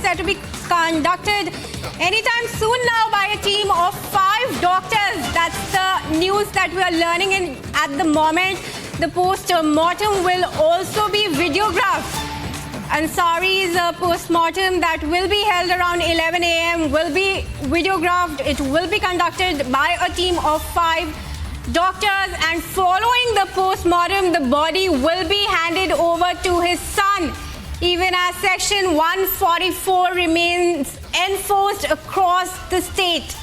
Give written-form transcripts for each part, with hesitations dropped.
set to be conducted anytime soon now by a team of 5 doctors. That's the news that we are learning at the moment. The post-mortem will also be videographed. Ansari's post-mortem that will be held around 11 a.m. will be videographed. It will be conducted by a team of 5 doctors, and following the post-mortem, the body will be handed over to his son, even as Section 144 remains enforced across the state.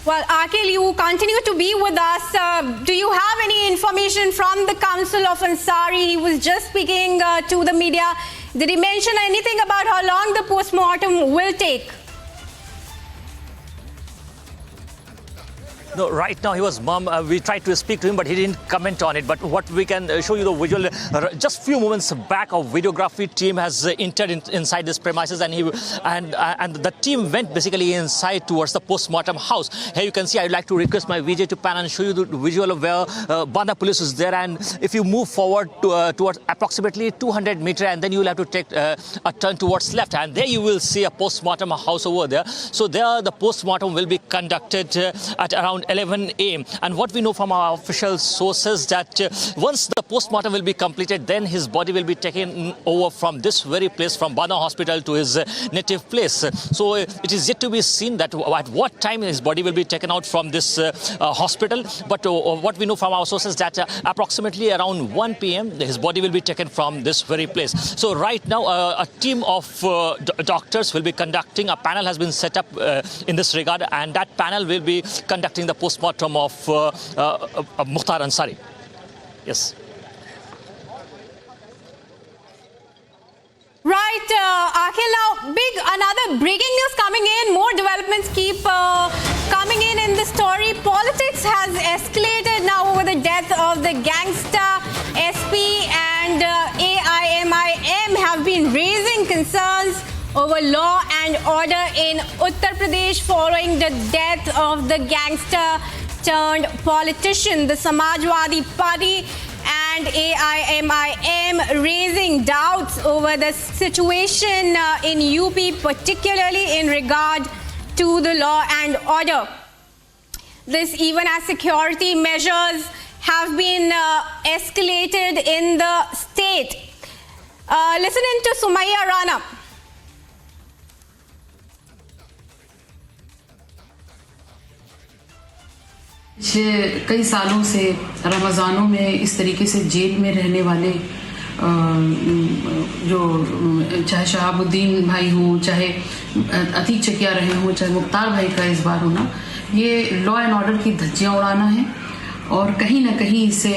Well, Akhil, you continue to be with us. Do you have any information from the Council of Ansari? He was just speaking to the media. Did he mention anything about how long the post-mortem will take? No, right now he was mum. We tried to speak to him, but he didn't comment on it. But what we can show you the visual, just few moments back, a videography team has entered inside this premises, and the team went basically inside towards the post-mortem house. Here you can see, I'd like to request my VJ to pan and show you the visual of where Banda police is there. And if you move forward towards approximately 200 meters, and then you will have to take a turn towards left, and there you will see a post-mortem house over there. So there the post-mortem will be conducted at around 11 a.m. And what we know from our official sources that once the post-mortem will be completed, then his body will be taken over from this very place, from Bana Hospital to his native place. So it is yet to be seen that at what time his body will be taken out from this hospital. But what we know from our sources that approximately around 1 p.m. his body will be taken from this very place. So right now a team of doctors will be conducting, a panel has been set up in this regard, and that panel will be conducting the post-mortem of Mukhtar Ansari. Yes. Right, Akhil, now another breaking news coming in. More developments keep coming in the story. Politics has escalated now over the death of the gangster. SP and AIMIM have been raising concerns over law and order in Uttar Pradesh following the death of the gangster turned politician. The Samajwadi Party and AIMIM raising doubts over the situation in UP, particularly in regard to the law and order. This even as security measures have been escalated in the state. Listen in to Sumaya Rana. कई सालों से रमज़ानों में इस तरीके से jail में रहने वाले जो चाहे शहाबुद्दीन भाई हों, चाहे अतीक चकिया रहे हों, चाहे मुख्तार भाई का इस बार होना, ये लॉ एंड ऑर्डर की धज्जियां उड़ाना है और कहीं ना कहीं इसे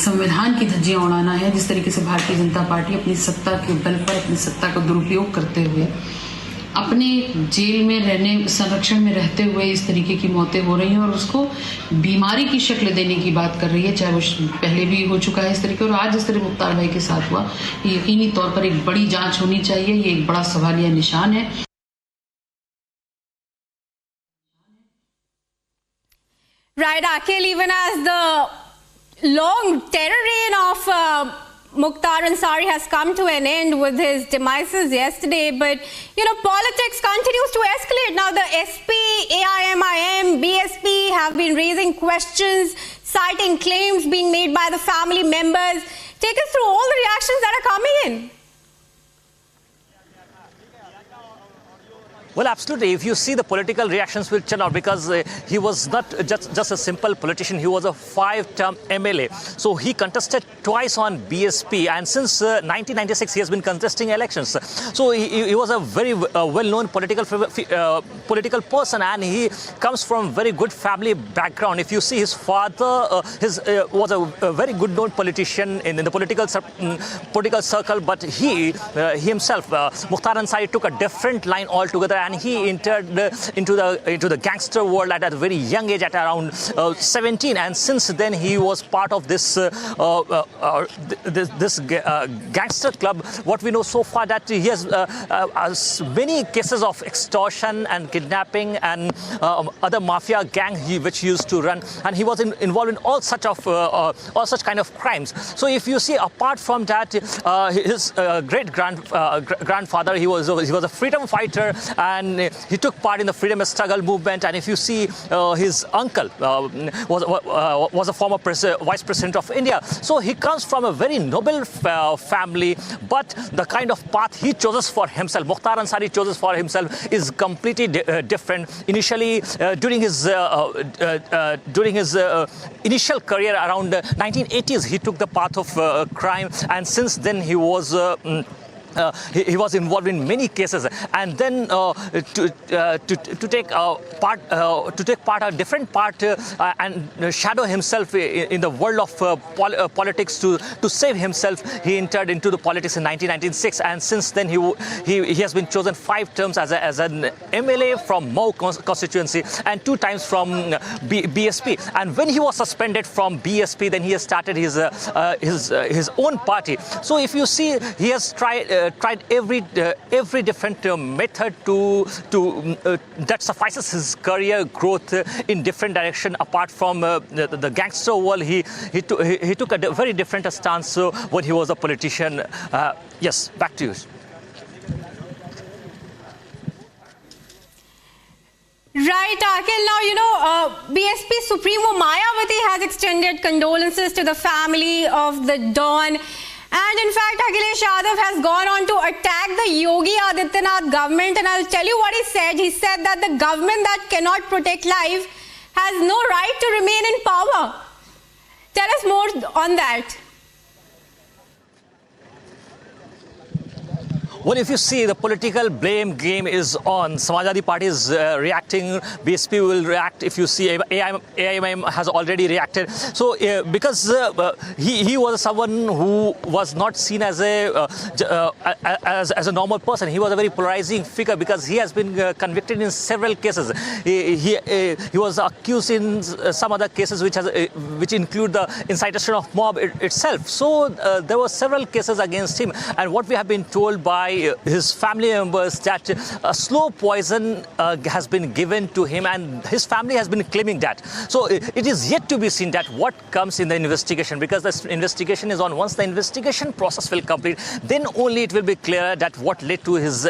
संविधान की धज्जियां उड़ाना है। जिस तरीके से भारतीय जनता पार्टी अपनी सत्ता के बल पर अपनी सत्ता का दुरुपयोग करते हुए अपने जेल में रहने, संरक्षण में रहते हुए इस तरीके की मौतें हो रही हैं और उसको बीमारी की शक्ल देने की बात कर रही है, चाहे वो पहले भी हो चुका है इस तरीके, और आज इस तरह मुख्तार भाई के साथ हुआ, यकीनी तौर पर एक बड़ी जांच होनी चाहिए। ये एक बड़ा सवालिया निशान है। Right, Akhil, even as the long terror reign of Mukhtar Ansari has come to an end with his demises yesterday, but politics continues to escalate. Now the SP, AIMIM, BSP have been raising questions, citing claims being made by the family members. Take us through all the reactions that are coming in. Well, absolutely. If you see the political reactions will turn out, because he was not just a simple politician, he was a 5-term MLA. So he contested twice on BSP, and since 1996 he has been contesting elections. So he was a very well-known political person, and he comes from very good family background. If you see, his father was a very good known politician in the political circle, but he himself, Mukhtar Ansari, took a different line altogether. and he entered into the gangster world at a very young age, at around 17. And since then, he was part of this gangster club. What we know so far that he has many cases of extortion and kidnapping and other mafia gang which he used to run, and he was involved in all such kind of crimes. So if you see, apart from that, his great grandfather, he was a freedom fighter, and he took part in the freedom struggle movement. And if you see, his uncle was a former vice president of India. So he comes from a very noble family, but the kind of path he chooses for himself, Mukhtar Ansari chooses for himself, is completely different. Initially, during his initial career around 1980s, he took the path of crime, and since then he was involved in many cases, and then to take part a different part and shadow himself in the world of politics to save himself. He entered into the politics in 1996, and since then he has been chosen 5 terms as an MLA from Mau constituency and 2 times from BSP. And when he was suspended from BSP, then he has started his own party. So if you see, he has tried every different method that suffices his career growth in different direction. Apart from the gangster world, he took a very different stance when he was a politician. Yes, back to you. Right, Akhil. Now, BSP Supremo Mayawati has extended condolences to the family of the Don. And in fact, Akhilesh Yadav has gone on to attack the Yogi Adityanath government. And I'll tell you what he said. He said that the government that cannot protect life has no right to remain in power. Tell us more on that. Well, if you see, the political blame game is on. Samajwadi Party is reacting. BSP will react. If you see, AIM has already reacted. So, because he was someone who was not seen as a normal person. He was a very polarizing figure because he has been convicted in several cases. He was accused in some other cases which include the incitation of mob itself. So there were several cases against him. And what we have been told by his family members that a slow poison has been given to him, and his family has been claiming that. So it is yet to be seen that what comes in the investigation, because the investigation is on. Once the investigation process will complete, then only it will be clear that what led to his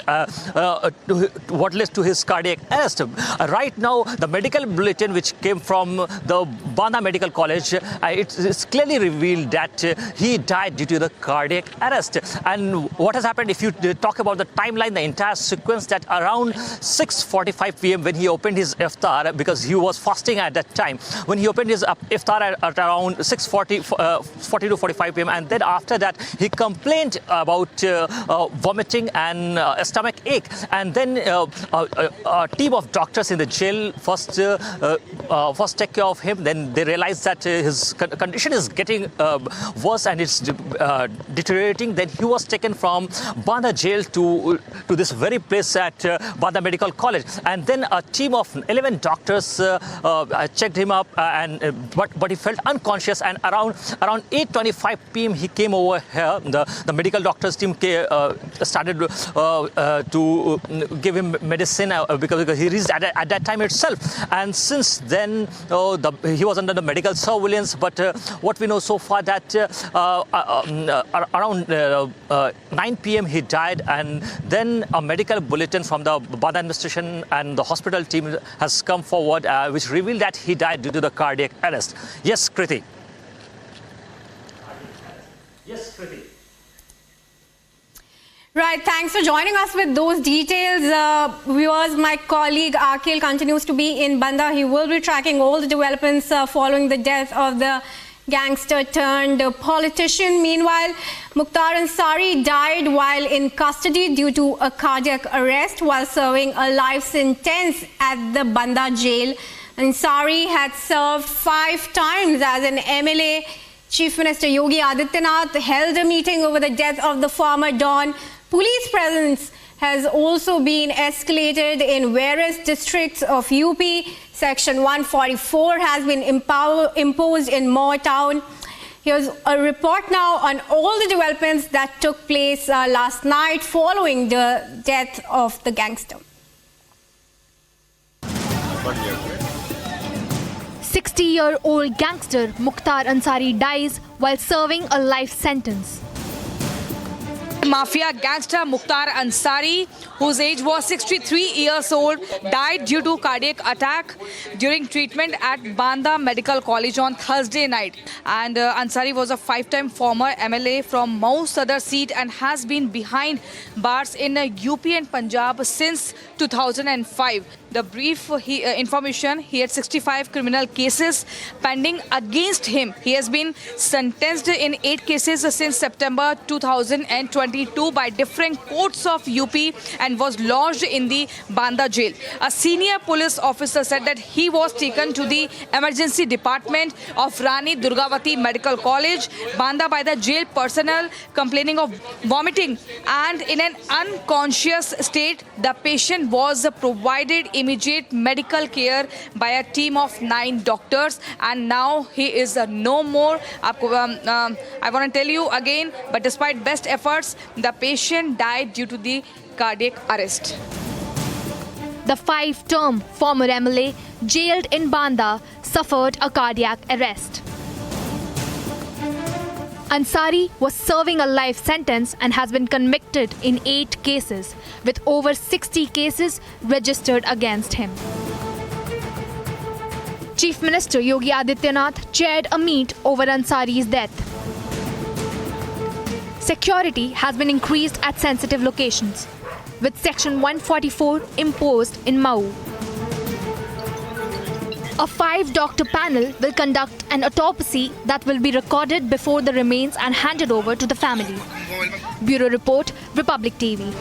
cardiac arrest. Right now, the medical bulletin which came from the Banda Medical College, it's clearly revealed that he died due to the cardiac arrest. And what has happened, if you talk about the timeline, the entire sequence, that around 6:45 p.m. when he opened his iftar, because he was fasting at that time, when he opened his iftar at around 6:40 to 45 p.m. and then after that he complained about vomiting and stomach ache, and then a team of doctors in the jail first take care of him. Then they realized that his condition is getting worse and it's deteriorating. Then he was taken from Banda jail to this very place at Banda Medical College, and then a team of 11 doctors checked him up, but he felt unconscious, and around 8:25 p.m. he came over here. The medical doctors team started to give him medicine because he reached at that time itself, and since then he was under the medical surveillance. But what we know so far that around 9 p.m. he died, and then a medical bulletin from the Banda administration and the hospital team has come forward which revealed that he died due to the cardiac arrest. Yes, Kriti. Yes, Kriti. Right, thanks for joining us with those details. Viewers, my colleague Akhil continues to be in Banda. He will be tracking all the developments following the death of the gangster turned politician. Meanwhile, Mukhtar Ansari died while in custody due to a cardiac arrest while serving a life sentence at the Banda jail. Ansari had served 5 times as an MLA. Chief Minister Yogi Adityanath held a meeting over the death of the former Don. Police presence has also been escalated in various districts of UP. Section 144 has been imposed in Moore Town. Here's a report now on all the developments that took place last night following the death of the gangster. 60-year-old gangster Mukhtar Ansari dies while serving a life sentence. Mafia gangster Mukhtar Ansari, whose age was 63 years old, died due to cardiac attack during treatment at Banda Medical College on Thursday night. And Ansari was a 5-time former MLA from Mau Sadar seat and has been behind bars in UP and Punjab since 2005. The brief information, he had 65 criminal cases pending against him. He has been sentenced in 8 cases since September 2022 by different courts of UP and was lodged in the Banda jail. A senior police officer said that he was taken to the emergency department of Rani Durgavati Medical College, Banda, by the jail personnel complaining of vomiting, and in an unconscious state, the patient was provided immediate medical care by a team of 9 doctors, and now he is no more. I want to tell you again, but despite best efforts, the patient died due to the cardiac arrest. The 5-term former MLA jailed in Banda suffered a cardiac arrest. Ansari was serving a life sentence and has been convicted in 8 cases, with over 60 cases registered against him. Chief Minister Yogi Adityanath chaired a meet over Ansari's death. Security has been increased at sensitive locations, with Section 144 imposed in Mau. A 5-doctor panel will conduct an autopsy that will be recorded before the remains and handed over to the family. Bureau Report, Republic TV.